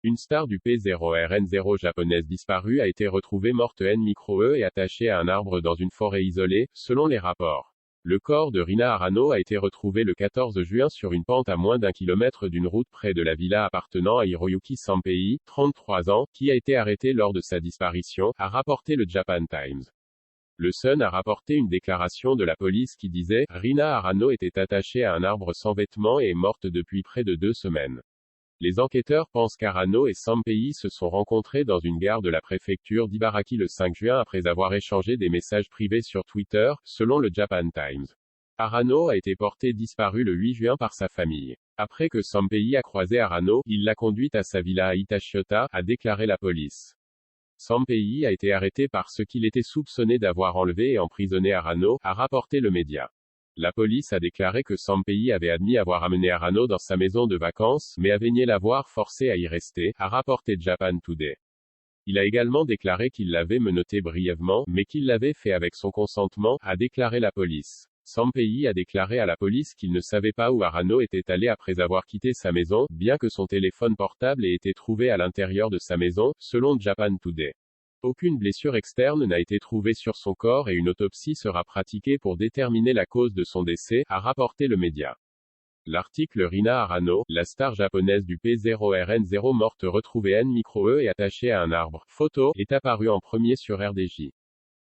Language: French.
Une star du P0RN0 japonaise disparue a été retrouvée morte N-micro-E et attachée à un arbre dans une forêt isolée, selon les rapports. Le corps de Rina Arano a été retrouvé le 14 juin sur une pente à moins d'1 kilomètre d'une route près de la villa appartenant à Hiroyuki Sanpei, 33 ans, qui a été arrêté lors de sa disparition, a rapporté le Japan Times. Le Sun a rapporté une déclaration de la police qui disait « Rina Arano était attachée à un arbre sans vêtements et est morte depuis près de 2 semaines ». Les enquêteurs pensent qu'Arano et Sanpei se sont rencontrés dans une gare de la préfecture d'Ibaraki le 5 juin après avoir échangé des messages privés sur Twitter, selon le Japan Times. Arano a été porté disparu le 8 juin par sa famille. Après que Sanpei a croisé Arano, il l'a conduite à sa villa à Hitashiota, a déclaré la police. Sanpei a été arrêté parce qu'il était soupçonné d'avoir enlevé et emprisonné Arano, a rapporté le média. La police a déclaré que Sanpei avait admis avoir amené Arano dans sa maison de vacances, mais avait nié l'avoir forcé à y rester, a rapporté Japan Today. Il a également déclaré qu'il l'avait menotté brièvement, mais qu'il l'avait fait avec son consentement, a déclaré la police. Sanpei a déclaré à la police qu'il ne savait pas où Arano était allé après avoir quitté sa maison, bien que son téléphone portable ait été trouvé à l'intérieur de sa maison, selon Japan Today. Aucune blessure externe n'a été trouvée sur son corps et une autopsie sera pratiquée pour déterminer la cause de son décès, a rapporté le média. L'article Rina Arano, la star japonaise du P0RN0 morte retrouvée N-micro-E et attachée à un arbre, photo, est apparu en premier sur RDJ.